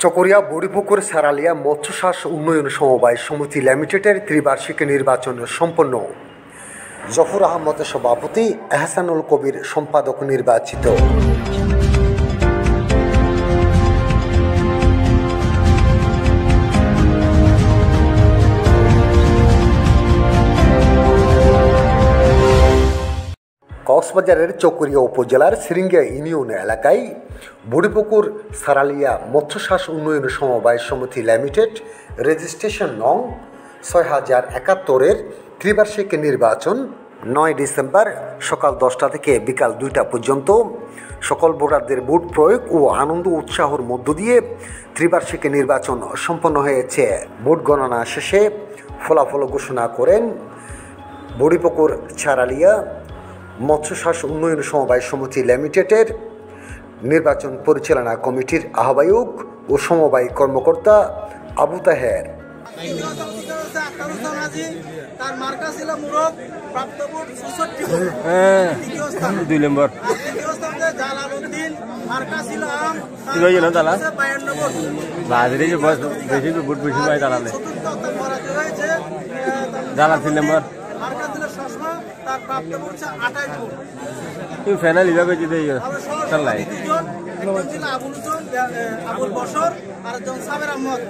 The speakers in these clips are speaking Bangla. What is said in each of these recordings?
চকরিয়া বড়িপুকুর সারালিয়া মৎস্যচাষ উন্নয়ন সমবায় সমিতি লিমিটেডের ত্রিবার্ষিক নির্বাচন সম্পন্ন। জফর আহমদ সভাপতি, এহসানুল কবির সম্পাদক নির্বাচিত। কক্সবাজারের চকরিয়া উপজেলার সিরিঙ্গা ইউনিয়ন এলাকায় বড়িপুকুর সারালিয়া মৎস্যচাষ উন্নয়ন সমবায় সমিতি লিমিটেড রেজিস্ট্রেশন নং 6071-এর ত্রিবার্ষিক নির্বাচন 9 ডিসেম্বর সকাল 10টা থেকে বিকাল 2টা পর্যন্ত সকল ভোটারদের ভোট প্রয়োগ ও আনন্দ উৎসাহের মধ্য দিয়ে ত্রিবার্ষিক নির্বাচন সম্পন্ন হয়েছে। ভোট গণনা শেষে ফলাফল ঘোষণা করেন বড়িপুকুর সারালিয়া মৎস্যচাষ উন্নয়ন সমবায় সমিতি লিমিটেডের নির্বাচন পরিচালনা কমিটির আহ্বায়ক ও সমবায় কর্মকর্তা আবু তাহের। তার মার্কা ছিল মুরগ, প্রাপ্ত ভোট 66 ভোট। দ্বিতীয় স্থানে জালালউদ্দিন, মার্কা ছিল আম, তার 52 ভোট। বাজারে যে বেশি ভোট বেশি পায় জালালে। চতুর্থ স্থান পরাজিত হয়েছে জালাল নম্বর, মার্কা ছিল শশমা, তার প্রাপ্ত ভোট 28 ভোট। এই ফাইনাল হিসাবে যদি চালাই একজন ছিল আবুল বশর আর একজন সাবের আহমদ।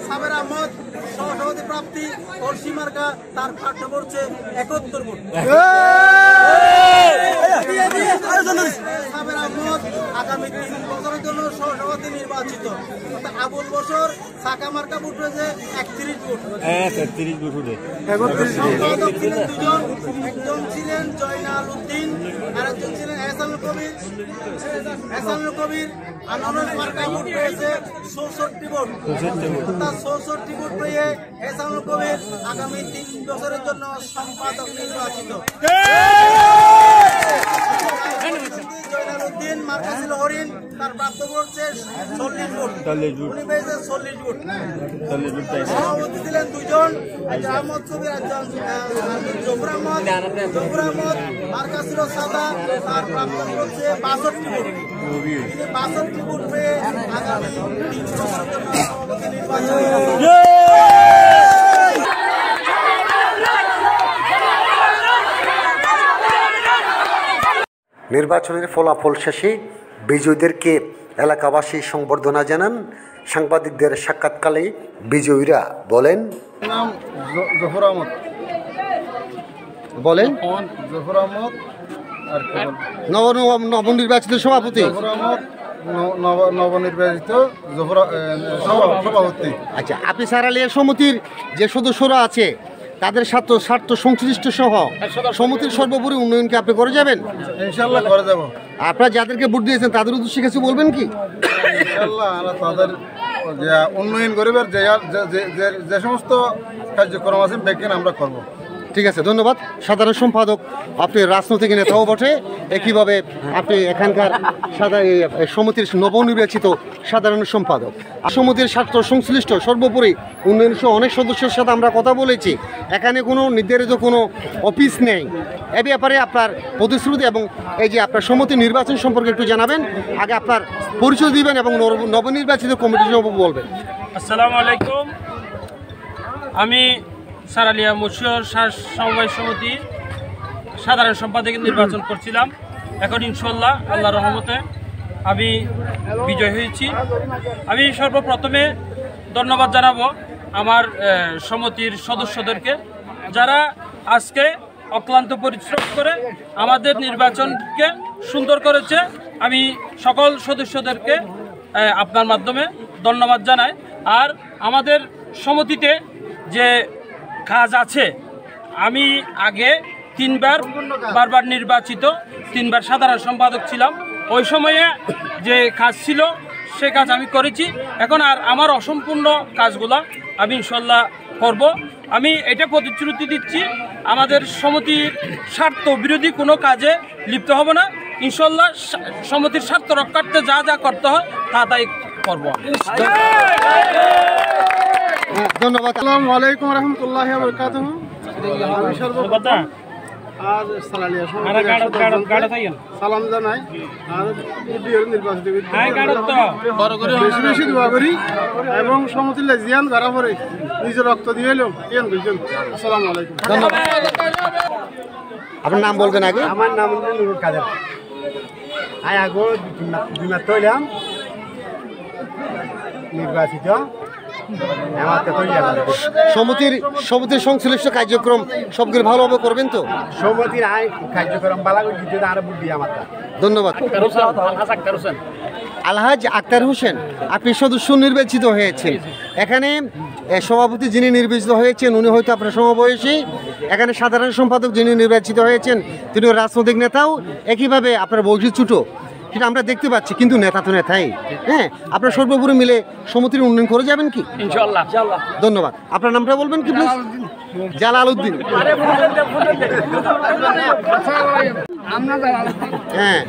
সাবের আহমদ সহসভাপতি প্রাপ্তি কলসি মার্কা, তার প্রাপ্ত ভোট 71 ভোট। সাবের আহমদ আগামী 3 বছরের জন্য সহসভাপতি নির্বাচিত। আবুল বশর সাকা মার্কা ভোট রয়েছে 31 ভোট। 31 ভোট। সম্পাদক ছিলেন দুজন, একজন ছিলেন জয়নাল উদ্দিন আর একজন ছিলেন এহসানুল কবির। এহসানুল কবির আনন্দ মার্কা ভোট পেয়েছে 64 ভোট। তার 64 ভোট পেয়ে এহসানুল কবির আগামী 3 বছরের জন্য সম্পাদক নির্বাচিত। জয়নালউদ্দিন মার্কা ছিল হরিণ, তার প্রাপ্ত ভোট 40 ভোট। উনি পেয়েছে 40 ভোট। সভাপতি ছিলেন দুজন, আহমদ কবির, একজন জফর আহমদ। জফর আহমদ মার্কা ছিল সাদা, তার প্রাপ্ত ভোট 62 ভোট। তিনি 62 ভোট পেয়ে আগামী 3 বছরের জন্য সভাপতি নির্বাচিত। নির্বাচনের ফলাফল শেষে বিজয়ীদেরকে এলাকাবাসী সংবর্ধনা জানান। সাংবাদিকদের সাক্ষাৎকালে বিজয়ীরা বলেন, নাম জফর আহমদ। বলেন জফর আহমদ আর নবনির্বাচিত সভাপতি জফর আহমদ, নবনির্বাচিত সভাপতি। আচ্ছা, আপনি সারালিয়া সমিতির যে সদস্যরা আছে তাদের স্বার্থ সংশ্লিষ্ট সহ সমিতির সর্বোপরি উন্নয়নকে আপনি করে যাবেন? ইনশাল্লাহ করে যাব। আপনারা যাদেরকে ভোট দিয়েছেন তাদের উদ্দেশ্যে কিছু বলবেন কি? ইনশাল্লাহ আমরা তাদের উন্নয়ন করিবার যে সমস্ত কার্যক্রম আছে ব্যাখ্যান আমরা করব। ঠিক আছে, ধন্যবাদ। সাধারণ সম্পাদক, আপনি রাজনৈতিক নেতাও বটে, একইভাবে আপনি এখানকার সমিতির নবনির্বাচিত সাধারণ সম্পাদক। সমিতির স্বার্থ সংশ্লিষ্ট সর্বোপরি উন্নয়ন সহ অনেক সদস্যের সাথে আমরা কথা বলেছি। এখানে কোনো নির্ধারিত কোনো অফিস নেই। এ ব্যাপারে আপনার প্রতিশ্রুতি এবং এই যে আপনার সমিতি নির্বাচন সম্পর্কে একটু জানাবেন। আগে আপনার পরিচয় দিবেন এবং নবনির্বাচিত কমিটি সম্পর্কে বলবেন। আসসালামু আলাইকুম। আমি সারালিয়া মৎস্যচাষ সমবায় সমিতি সাধারণ সম্পাদক নির্বাচন করছিলাম। এখন ইনশাল্লাহ আল্লাহর রহমতে আমি বিজয় হয়েছি। আমি সর্বপ্রথমে ধন্যবাদ জানাবো আমার সমিতির সদস্যদেরকে, যারা আজকে অক্লান্ত পরিশ্রম করে আমাদের নির্বাচনকে সুন্দর করেছে। আমি সকল সদস্যদেরকে আপনার মাধ্যমে ধন্যবাদ জানাই। আর আমাদের সমিতিতে যে কাজ আছে, আমি আগে 3 বারবার নির্বাচিত, 3 বার সাধারণ সম্পাদক ছিলাম। ওই সময়ে যে কাজ ছিল সে কাজ আমি করেছি। এখন আর আমার অসম্পূর্ণ কাজগুলো আমি ইনশাল্লাহ করব। আমি এটা প্রতিশ্রুতি দিচ্ছি, আমাদের সমিতির স্বার্থ বিরোধী কোনো কাজে লিপ্ত হব না। ইনশাল্লাহ সমিতির স্বার্থ রক্ষার্থে যা যা করতে হয় তা তাই করব। ধন্যবাদ। আসসালামু আলাইকুম রহমতুল্লাহি ওয়া বারাকাতুহু। আমি সর্বপ্রথম আর সালালিয়া সালাম জানাই আর নির্বাচিত বেশি বেশি দোয়া করি এবং সমতুল্য জিয়ান ধরা পরে নিজের রক্ত দিয়ে এলো জিয়ান বুঝছেন। আসসালামু আলাইকুম। ধন্যবাদ। আপনার নাম বলবেন আগে? আমার নাম নুরুল কাদের। আয় আগো দুই মাস তৈলাম নির্বাচিত সমিতির সংশ্লিষ্ট কার্যক্রম সবগুলো ভালোভাবে করবেন তো? সমিতির আয় কার্যক্রম বালা দিতে আরো বুদ্ধি আমার। ধন্যবাদ। আলহাজ আক্তার হোসেন, আপনি সদস্য নির্বাচিত হয়েছেন। এখানে সভাপতি যিনি নির্বাচিত হয়েছেন উনি হয়তো আপনার সমবয়সী, এখানে সাধারণ সম্পাদক যিনি নির্বাচিত হয়েছেন তিনি রাজনৈতিক নেতাও, একইভাবে আপনার বয়সী ছোটো, সেটা আমরা দেখতে পাচ্ছি, কিন্তু নেতা তো নেতাই। হ্যাঁ, আপনার সর্বোপরি মিলে সমিতির উন্নয়ন করে যাবেন কি? ইনশাআল্লাহ। ধন্যবাদ। আপনার নামটা বলবেন কি প্লিজ? জালালউদ্দিন। হ্যাঁ,